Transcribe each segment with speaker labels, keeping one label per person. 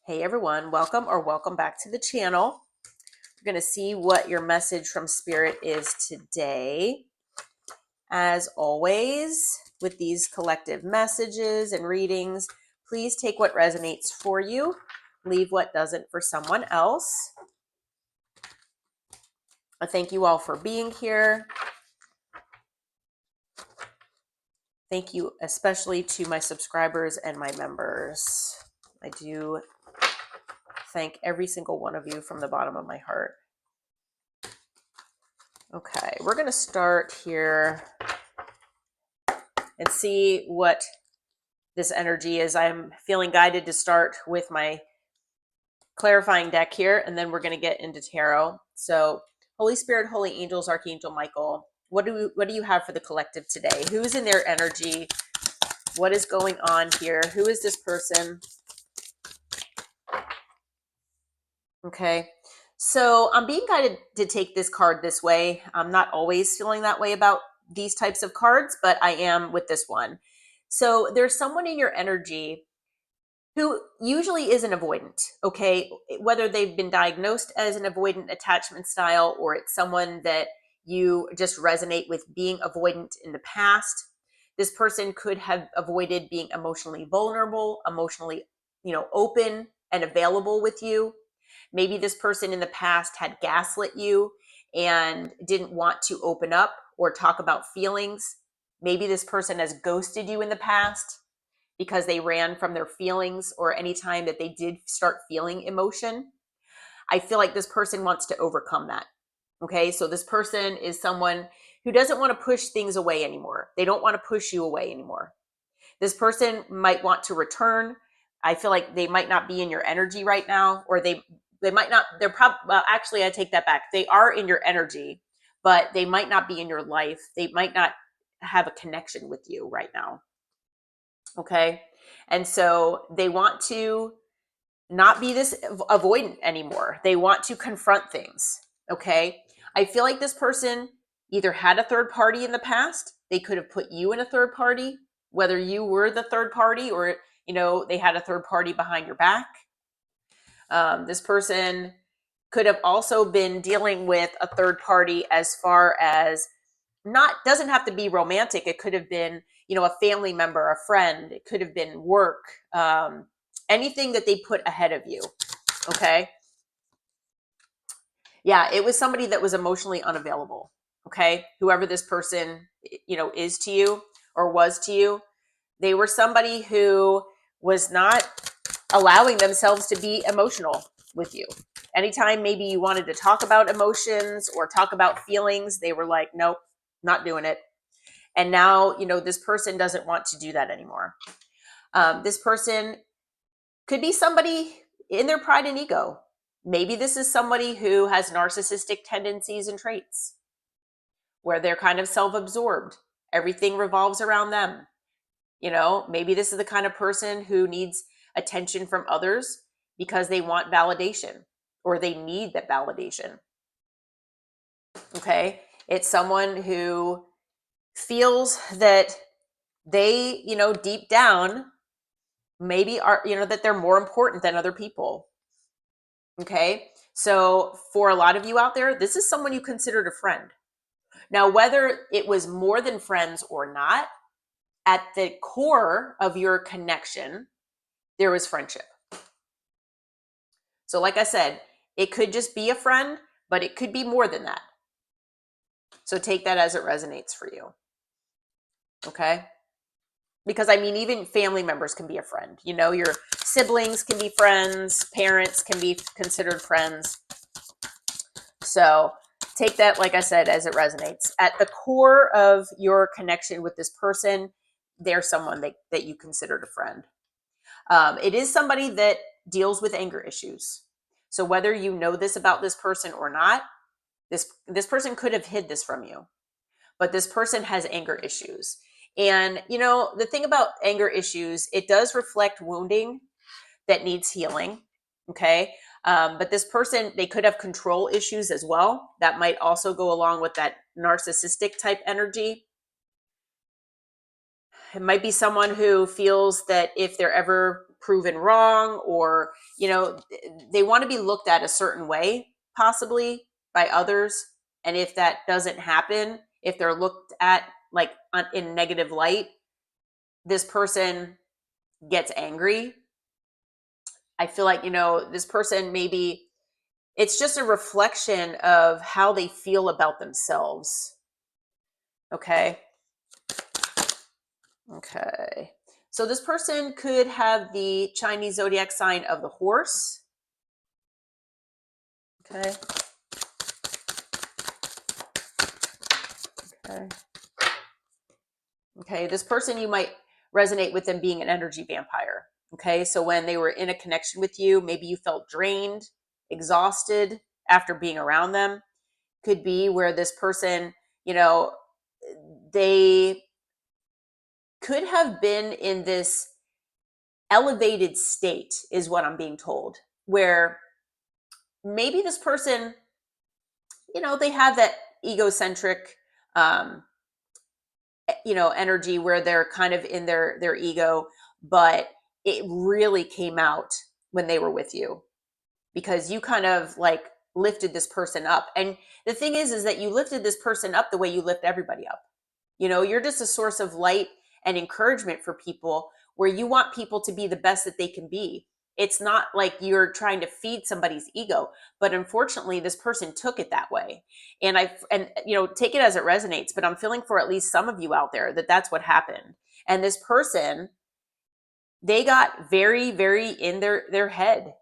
Speaker 1: Hey everyone, welcome or welcome back to the channel. We're going to see what your message from Spirit is today. As always, with these collective messages and readings, please take what resonates for you, leave what doesn't for someone else. I thank you all for being here. Thank you especially to my subscribers and my members. I do thank every single one of you from the bottom of my heart. Okay, we're going to start here and see what this energy is. I'm feeling guided to start with my clarifying deck here, and then we're going to get into tarot. So, Holy Spirit, Holy Angels, Archangel Michael, what do you have for the collective today? Who's in their energy? What is going on here? Who is this person? Okay. So I'm being guided to take this card this way. I'm not always feeling that way about these types of cards, but I am with this one. So there's someone in your energy who usually is an avoidant, okay? Whether they've been diagnosed as an avoidant attachment style or it's someone that you just resonate with being avoidant in the past. This person could have avoided being emotionally vulnerable, emotionally, open and available with you. Maybe this person in the past had gaslit you and didn't want to open up or talk about feelings. Maybe this person has ghosted you in the past because they ran from their feelings or any time that they did start feeling emotion. I feel like this person wants to overcome that. Okay, so this person is someone who doesn't want to push things away anymore. They don't want to push you away anymore. This person might want to return. I feel like they might not be in your energy right now, or they might not, they're probably, well, actually, I take that back. They are in your energy, but they might not be in your life. They might not have a connection with you right now. Okay. And so they want to not be this avoidant anymore. They want to confront things. Okay. I feel like this person either had a third party in the past. They could have put you in a third party, whether you were the third party or, they had a third party behind your back. This person could have also been dealing with a third party as far as doesn't have to be romantic. It could have been, a family member, a friend. It could have been work, anything that they put ahead of you. Okay. Yeah, it was somebody that was emotionally unavailable. Okay. Whoever this person, is to you or was to you, they were somebody who was not allowing themselves to be emotional with you. Anytime maybe you wanted to talk about emotions or talk about feelings, they were like, nope, not doing it. And now, this person doesn't want to do that anymore. This person could be somebody in their pride and ego. Maybe this is somebody who has narcissistic tendencies and traits where they're kind of self-absorbed. Everything revolves around them. Maybe this is the kind of person who needs attention from others because they want validation or they need that validation. Okay. It's someone who feels that they, deep down maybe are, that they're more important than other people. Okay. So for a lot of you out there, this is someone you considered a friend. Now, whether it was more than friends or not, at the core of your connection, there was friendship. So like I said, it could just be a friend, but it could be more than that. So take that as it resonates for you. Okay. Because even family members can be a friend. Your siblings can be friends, parents can be considered friends. So take that, like I said, as it resonates. At the core of your connection with this person, they're someone that you considered a friend. It is somebody that deals with anger issues. So whether you know this about this person or not, this person could have hid this from you, but this person has anger issues. And, the thing about anger issues, it does reflect wounding that needs healing. Okay. But this person, they could have control issues as well. That might also go along with that narcissistic type energy. It might be someone who feels that if they're ever proven wrong, or, they want to be looked at a certain way, possibly by others. And if that doesn't happen, if they're looked at like in negative light, this person gets angry. I feel like, this person, maybe it's just a reflection of how they feel about themselves. Okay. Okay. So this person could have the Chinese zodiac sign of the horse. Okay. Okay. Okay. This person, you might resonate with them being an energy vampire. Okay. So when they were in a connection with you, maybe you felt drained, exhausted after being around them. Could be where this person, they could have been in this elevated state, is what I'm being told, where maybe this person, they have that egocentric, um, energy where they're kind of in their ego, but it really came out when they were with you, because you kind of like lifted this person up. And the thing is that you lifted this person up the way you lift everybody up. You're just a source of light and encouragement for people, where you want people to be the best that they can be. It's not like you're trying to feed somebody's ego, but unfortunately this person took it that way. And take it as it resonates, but I'm feeling for at least some of you out there that that's what happened. And this person, they got very, very in their head.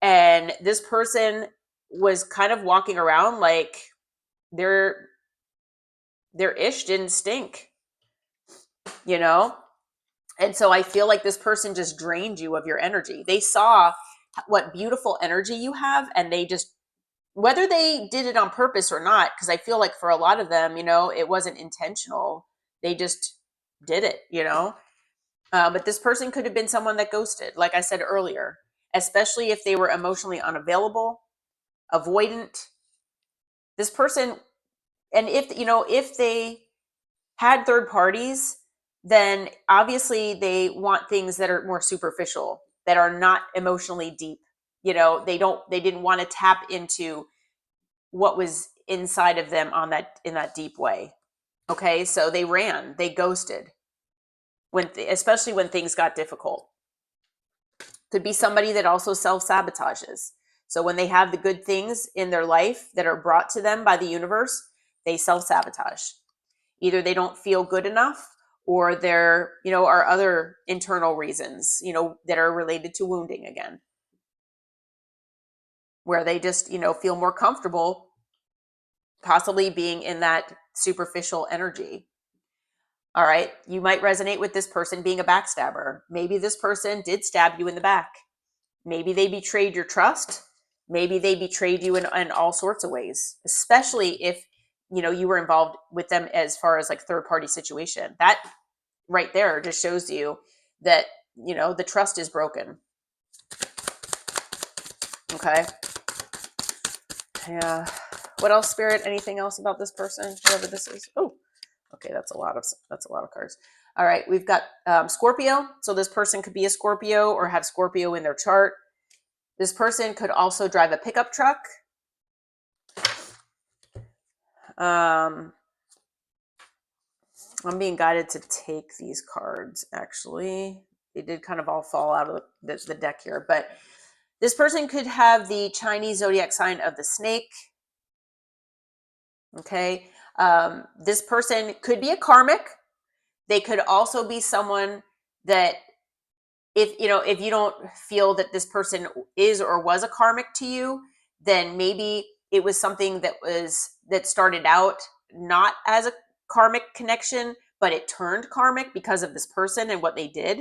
Speaker 1: And this person was kind of walking around like their ish didn't stink, you know? And so I feel like this person just drained you of your energy. They saw what beautiful energy you have, and they just, whether they did it on purpose or not, because I feel like for a lot of them, it wasn't intentional. They just did it. But this person could have been someone that ghosted, like I said earlier, especially if they were emotionally unavailable, avoidant. This person, and if they had third parties, then obviously they want things that are more superficial, that are not emotionally deep. They didn't want to tap into what was inside of them in that deep way. Okay, so they ghosted especially when things got difficult. Could be somebody that also self-sabotages. So when they have the good things in their life that are brought to them by the universe, they self-sabotage. Either they don't feel good enough, or there, are other internal reasons, that are related to wounding again, where they just, feel more comfortable possibly being in that superficial energy. All right. You might resonate with this person being a backstabber. Maybe this person did stab you in the back. Maybe they betrayed your trust. Maybe they betrayed you in all sorts of ways, especially if, you were involved with them as far as like third party situation. That right there just shows you that, the trust is broken. Okay. Yeah. What else, Spirit? Anything else about this person, whoever this is? Oh, okay. That's a lot of cards. All right. We've got Scorpio. So this person could be a Scorpio or have Scorpio in their chart. This person could also drive a pickup truck. I'm being guided to take these cards, actually. They did kind of all fall out of the deck here, but this person could have the Chinese zodiac sign of the snake. Okay. This person could be a karmic. They could also be someone that, if you don't feel that this person is or was a karmic to you, then maybe it was something that started out not as a karmic connection, but it turned karmic because of this person and what they did,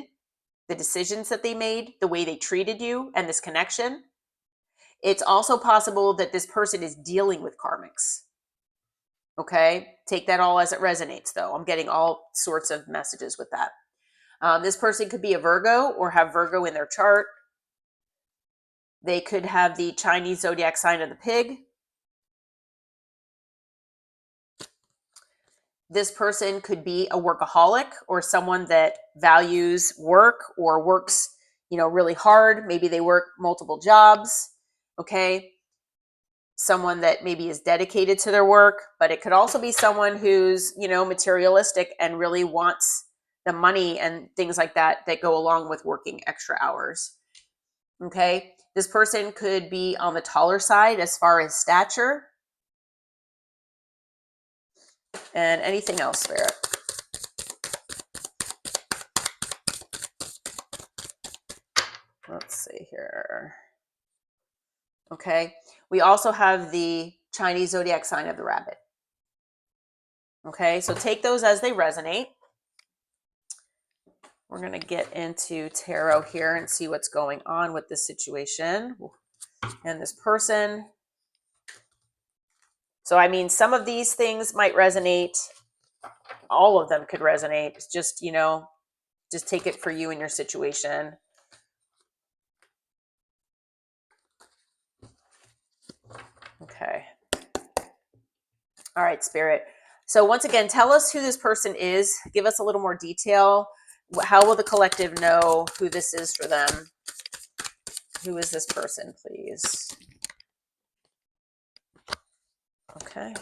Speaker 1: the decisions that they made, the way they treated you, and this connection. It's also possible that this person is dealing with karmics. Okay. Take that all as it resonates, though. I'm getting all sorts of messages with that. This person could be a Virgo or have Virgo in their chart. They could have the Chinese zodiac sign of the pig. This person could be a workaholic or someone that values work or works, really hard. Maybe they work multiple jobs. Okay. Someone that maybe is dedicated to their work, but it could also be someone who's, materialistic and really wants the money and things like that go along with working extra hours. Okay. This person could be on the taller side as far as stature. And anything else, Spirit? Let's see here. Okay. We also have the Chinese zodiac sign of the rabbit. Okay. So take those as they resonate. We're going to get into tarot here and see what's going on with this situation and this person. So, I mean, some of these things might resonate. All of them could resonate. It's just, just take it for you and your situation. Okay. All right, Spirit. So once again, tell us who this person is. Give us a little more detail. How will the collective know who this is for them? Who is this person, please? Okay.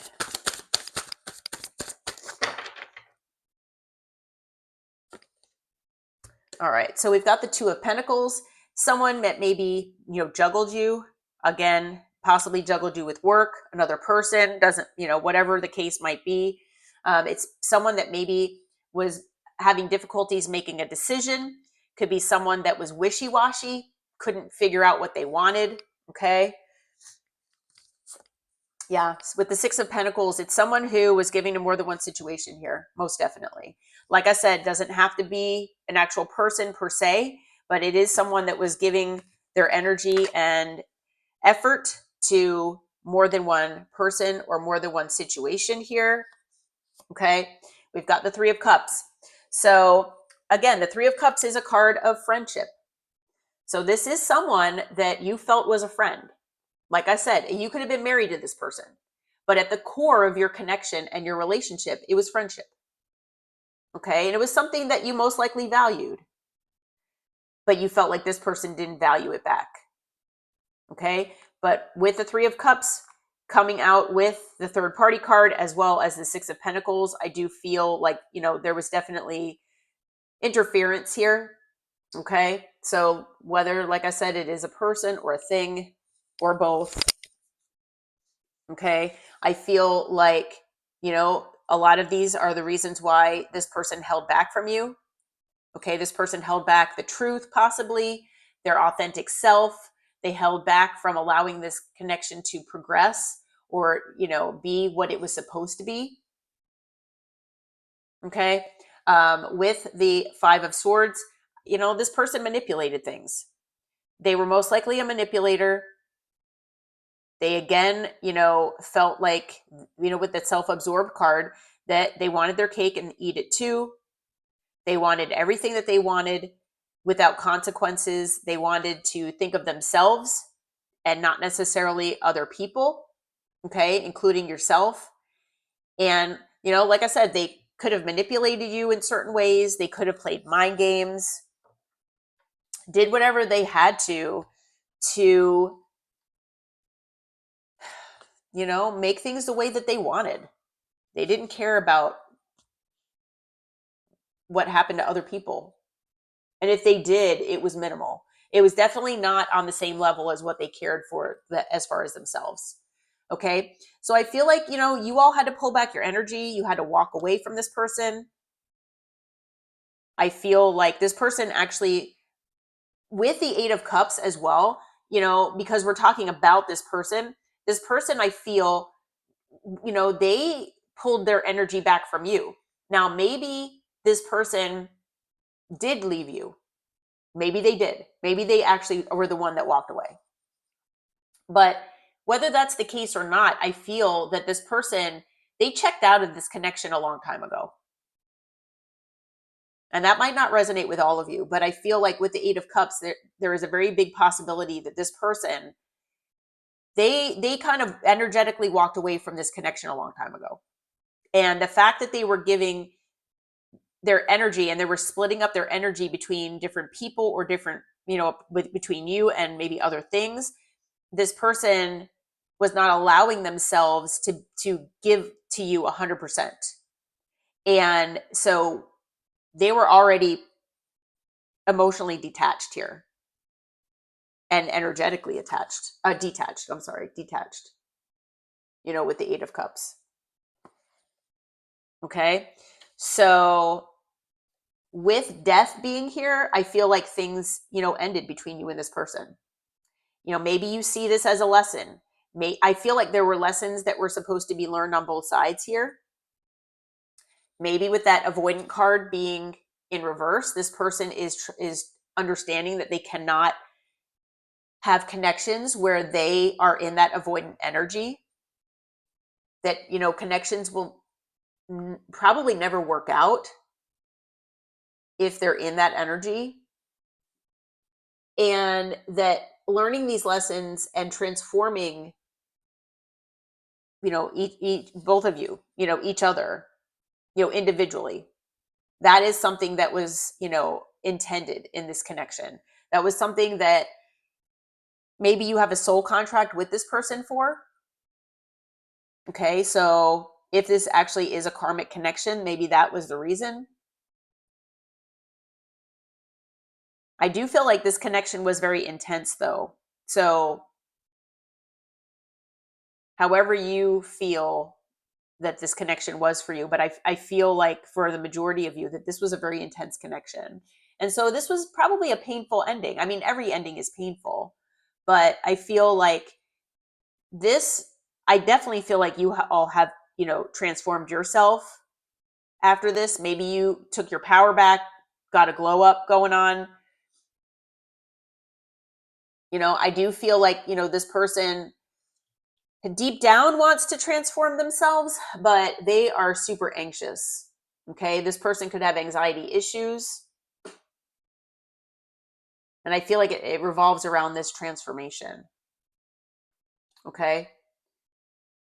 Speaker 1: All right. So we've got the Two of Pentacles. Someone that maybe, juggled you. Again, possibly juggled you with work. Another person doesn't, whatever the case might be. It's someone that maybe was having difficulties making a decision. Could be someone that was wishy-washy, couldn't figure out what they wanted. Okay. Yeah, with the Six of Pentacles, it's someone who was giving to more than one situation here, most definitely. Like I said, doesn't have to be an actual person per se, but it is someone that was giving their energy and effort to more than one person or more than one situation here. Okay, we've got the Three of Cups. So again, the Three of Cups is a card of friendship. So this is someone that you felt was a friend. Like I said, you could have been married to this person, but at the core of your connection and your relationship, it was friendship. Okay. And it was something that you most likely valued, but you felt like this person didn't value it back. Okay. But with the Three of Cups coming out with the third party card, as well as the Six of Pentacles, I do feel like, there was definitely interference here. Okay. So whether, like I said, it is a person or a thing or both. Okay. I feel like, a lot of these are the reasons why this person held back from you. Okay. This person held back the truth, possibly their authentic self. They held back from allowing this connection to progress or, be what it was supposed to be. Okay. With the Five of Swords, this person manipulated things. They were most likely a manipulator. They again, felt like, with the self-absorbed card, that they wanted their cake and eat it too. They wanted everything that they wanted without consequences. They wanted to think of themselves and not necessarily other people, okay, including yourself. And, like I said, they could have manipulated you in certain ways. They could have played mind games, did whatever they had to make things the way that they wanted. They didn't care about what happened to other people. And if they did, it was minimal. It was definitely not on the same level as what they cared for as far as themselves. Okay. So I feel like, you all had to pull back your energy. You had to walk away from this person. I feel like this person actually, with the Eight of Cups as well, because we're talking about this person, I feel, they pulled their energy back from you. Now, maybe this person did leave you. Maybe they did. Maybe they actually were the one that walked away. But whether that's the case or not, I feel that this person, they checked out of this connection a long time ago. And that might not resonate with all of you, but I feel like with the Eight of Cups, there is a very big possibility that this person, they kind of energetically walked away from this connection a long time ago. And the fact that they were giving their energy and they were splitting up their energy between different people or different between you and maybe other things, this person was not allowing themselves to give to you 100%. And so they were already emotionally detached here and energetically detached. I'm sorry, detached, with the 8 of Cups. Okay. So with death being here, I feel like things, ended between you and this person. Maybe you see this as a lesson. I feel like there were lessons that were supposed to be learned on both sides here. Maybe with that avoidant card being in reverse, this person is understanding that they cannot have connections where they are in that avoidant energy. That connections will probably never work out if they're in that energy, and that learning these lessons and transforming both of you, each other, individually, that is something that was intended in this connection. That was something that maybe you have a soul contract with this person for. Okay, so if this actually is a karmic connection, maybe that was the reason. I do feel like this connection was very intense though. So however you feel that this connection was for you, but I feel like for the majority of you that this was a very intense connection. And so this was probably a painful ending. I mean, every ending is painful, but I feel like I definitely feel like you all have, transformed yourself after this. Maybe you took your power back, got a glow up going on. I do feel like, this person deep down wants to transform themselves, but they are super anxious. Okay. This person could have anxiety issues. And I feel like it revolves around this transformation. Okay.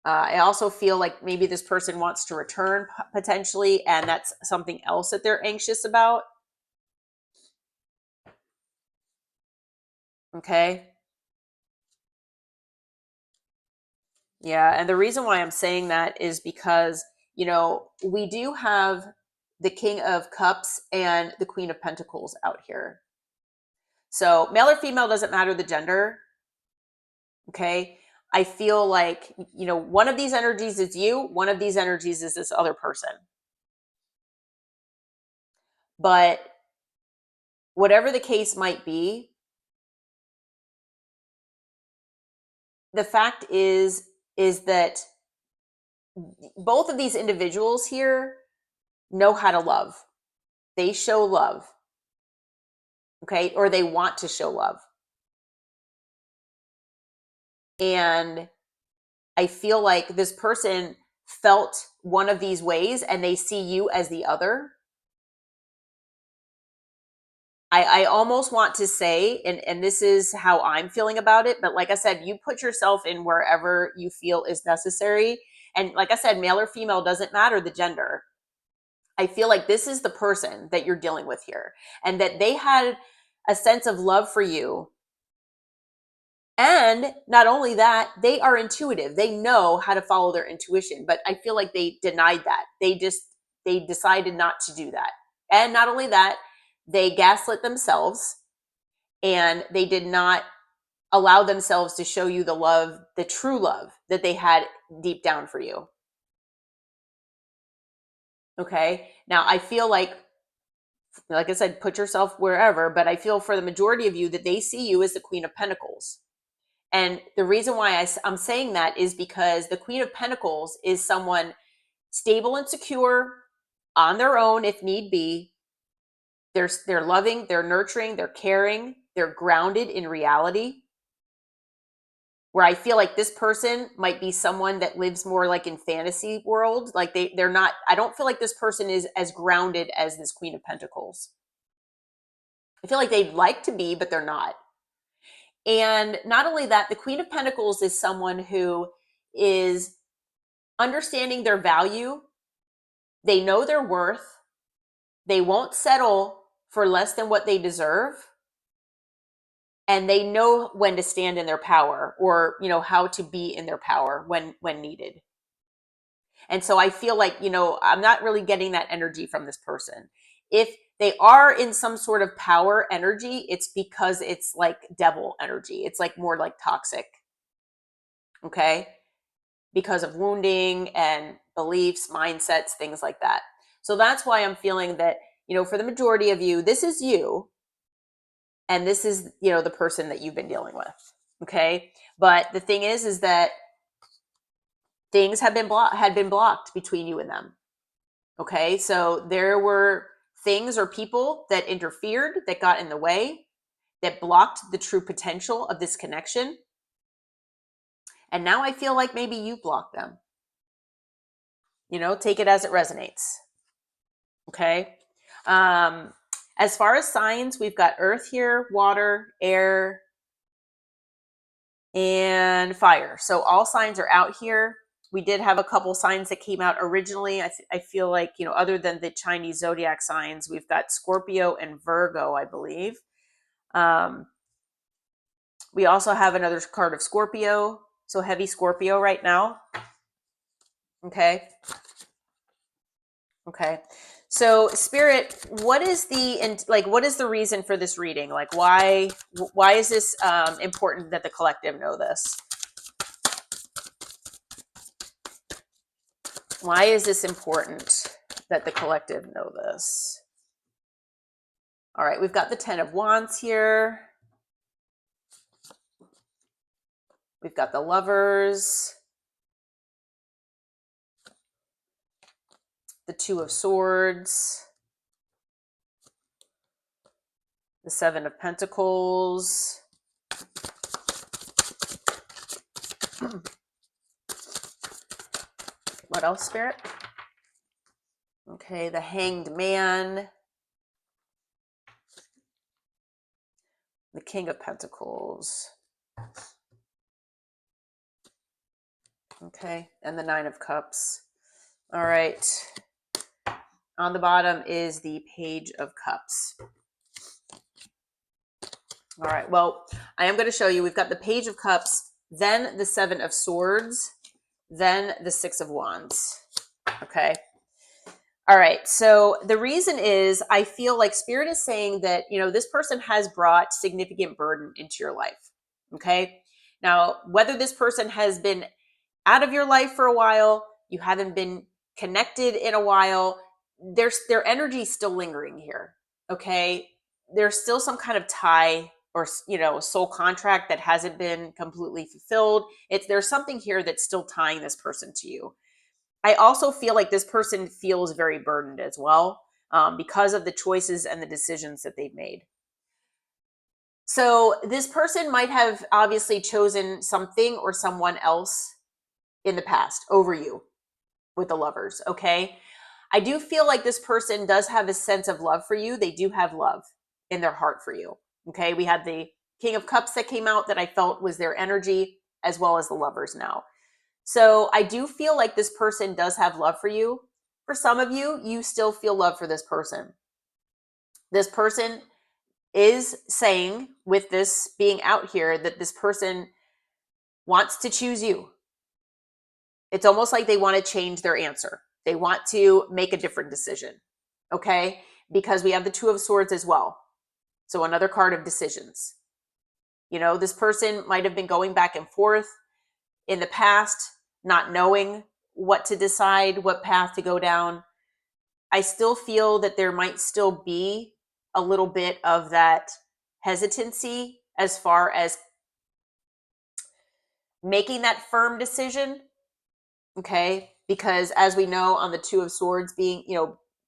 Speaker 1: I also feel like maybe this person wants to return potentially, and that's something else that they're anxious about. Okay. Yeah. And the reason why I'm saying that is because, we do have the King of Cups and the Queen of Pentacles out here. So male or female doesn't matter the gender. Okay. I feel like, one of these energies is you, one of these energies is this other person. But whatever the case might be, the fact is that both of these individuals here know how to love. They show love. Okay. Or they want to show love. And I feel like this person felt one of these ways and they see you as the other. I almost want to say, and this is how I'm feeling about it, but like I said, you put yourself in wherever you feel is necessary. And like I said, male or female doesn't matter the gender. I feel like this is the person that you're dealing with here, and that they had a sense of love for you. And not only that, they are intuitive. They know how to follow their intuition, but I feel like they denied that. They decided not to do that. And not only that, they gaslit themselves, and they did not allow themselves to show you the love, the true love that they had deep down for you. Okay. Now I feel like I said, put yourself wherever, but I feel for the majority of you that they see you as the Queen of Pentacles. And the reason why I'm saying that is because the Queen of Pentacles is someone stable and secure on their own if need be. They're loving, they're nurturing, they're caring, they're grounded in reality. Where I feel like this person might be someone that lives more like in fantasy world. Like they're not, I don't feel like this person is as grounded as this Queen of Pentacles. I feel like they'd like to be, but they're not. And not only that, the Queen of Pentacles is someone who is understanding their value. They know their worth. They won't settle for less than what they deserve. and they know when to stand in their power, or, how to be in their power when needed. And so I feel like, I'm not really getting that energy from this person. If they are in some sort of power energy, it's because it's like devil energy. It's like more like toxic. Okay. Because of wounding and beliefs, mindsets, things like that. So that's why I'm feeling that, for the majority of you, this is you. And this is, the person that you've been dealing with. Okay. But the thing is that things had been blocked between you and them. Okay. So there were things or people that interfered, that got in the way, that blocked the true potential of this connection. And now I feel like maybe you blocked them. Take it as it resonates. Okay. As far as signs, we've got earth here, water, air, and fire. So all signs are out here. We did have a couple signs that came out originally. I feel like, other than the Chinese zodiac signs, we've got Scorpio and Virgo, I believe. We also have another card of Scorpio. So heavy Scorpio right now. Okay. Okay. So Spirit, what is the reason for this reading? Like, why is this important that the collective know this? Why is this important that the collective know this? All right, we've got the 10 of Wands here. We've got the Lovers. The 2 of Swords. The 7 of Pentacles. What else, Spirit? Okay, the Hanged Man. The King of Pentacles. Okay, and the 9 of Cups. All right. On the bottom is the Page of Cups. All right, well, I am going to show you. We've got the Page of Cups, then the 7 of Swords, then the 6 of Wands. Okay. All right. So the reason is I feel like Spirit is saying that, this person has brought significant burden into your life. Okay. Now, whether this person has been out of your life for a while, you haven't been connected in a while, their energy is still lingering here. Okay. There's still some kind of tie or, soul contract that hasn't been completely fulfilled. There's something here that's still tying this person to you. I also feel like this person feels very burdened as well, because of the choices and the decisions that they've made. So this person might have obviously chosen something or someone else in the past over you with the Lovers. Okay. I do feel like this person does have a sense of love for you. They do have love in their heart for you. Okay. We had the King of Cups that came out that I felt was their energy, as well as the Lovers now. So I do feel like this person does have love for you. For some of you, you still feel love for this person. This person is saying, with this being out here, that this person wants to choose you. It's almost like they want to change their answer. They want to make a different decision. Okay? Because we have the 2 of Swords as well. So another card of decisions. This person might have been going back and forth in the past, not knowing what to decide, what path to go down. I still feel that there might still be a little bit of that hesitancy as far as making that firm decision. Okay. Because as we know, on the 2 of Swords being,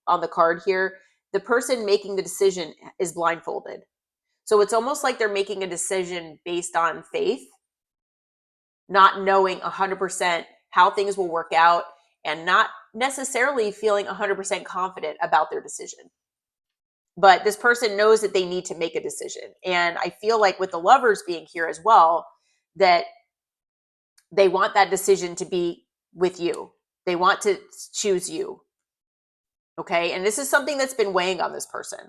Speaker 1: on the card here, the person making the decision is blindfolded. So it's almost like they're making a decision based on faith, not knowing 100% how things will work out, and not necessarily feeling 100% confident about their decision. But this person knows that they need to make a decision. And I feel like with the Lovers being here as well, that they want that decision to be with you. They want to choose you. Okay. And this is something that's been weighing on this person.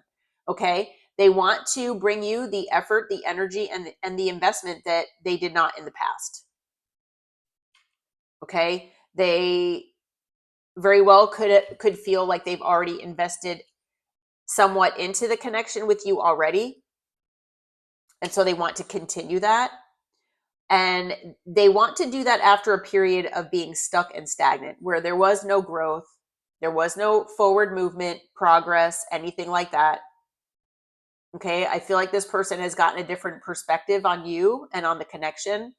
Speaker 1: Okay. They want to bring you the effort, the energy, and the investment that they did not in the past. Okay? They very well could feel like they've already invested somewhat into the connection with you already. And so they want to continue that. And they want to do that after a period of being stuck and stagnant, where there was no growth, there was no forward movement, progress, anything like that. Okay. I feel like this person has gotten a different perspective on you and on the connection.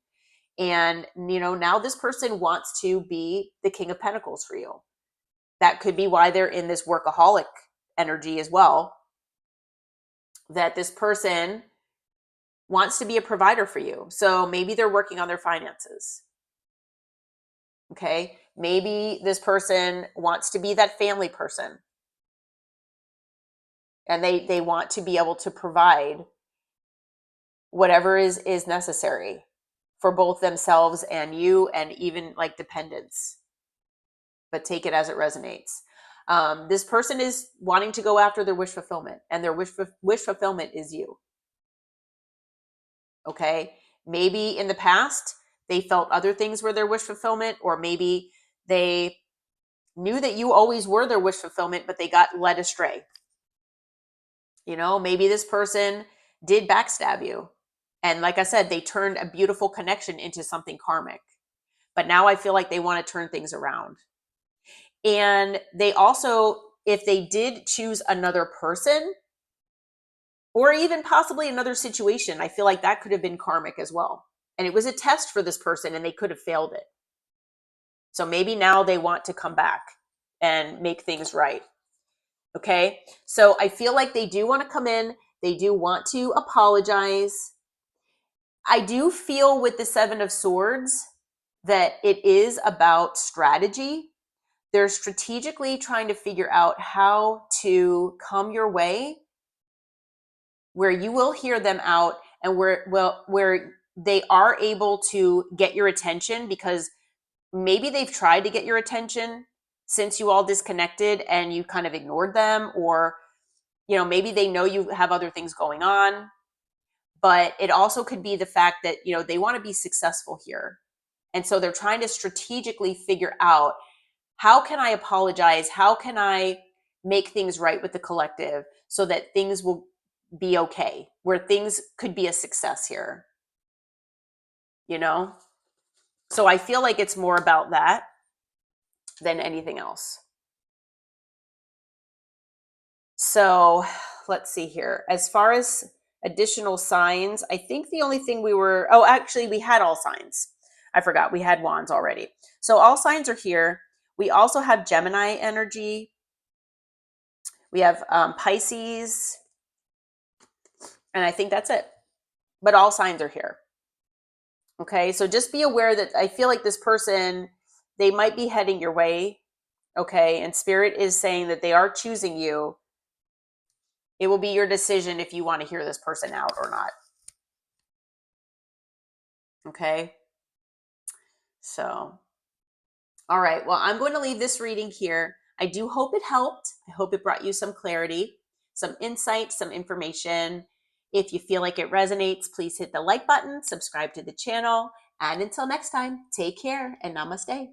Speaker 1: And, now this person wants to be the King of Pentacles for you. That could be why they're in this workaholic energy as well. That this person wants to be a provider for you. So maybe they're working on their finances. Okay. Maybe this person wants to be that family person. And they want to be able to provide whatever is necessary for both themselves and you, and even like dependents. But take it as it resonates. This person is wanting to go after their wish fulfillment, and their wish fulfillment is you. Okay. Maybe in the past, they felt other things were their wish fulfillment, or maybe they knew that you always were their wish fulfillment, but they got led astray. Maybe this person did backstab you. And like I said, they turned a beautiful connection into something karmic. But now I feel like they want to turn things around. And they also, if they did choose another person, or even possibly another situation, I feel like that could have been karmic as well. And it was a test for this person and they could have failed it. So maybe now they want to come back and make things right. Okay. So I feel like they do want to come in. They do want to apologize. I do feel with the Seven of Swords that it is about strategy. They're strategically trying to figure out how to come your way where you will hear them out, and where they are able to get your attention, because maybe they've tried to get your attention since you all disconnected and you kind of ignored them, or maybe they know you have other things going on. But it also could be the fact that they want to be successful here, and so they're trying to strategically figure out, how can I apologize, how can I make things right with the collective so that things will be okay, where things could be a success here. So I feel like it's more about that than anything else. So let's see here. As far as additional signs, I think the only thing actually we had all signs. I forgot, we had wands already. So all signs are here. We also have Gemini energy. We have Pisces. And I think that's it. But all signs are here. Okay, so just be aware that I feel like this person, they might be heading your way. Okay, and Spirit is saying that they are choosing you. It will be your decision if you want to hear this person out or not. Okay, so, all right, well, I'm going to leave this reading here. I do hope it helped. I hope it brought you some clarity, some insight, some information. If you feel like it resonates, please hit the like button, subscribe to the channel, and until next time, take care and namaste.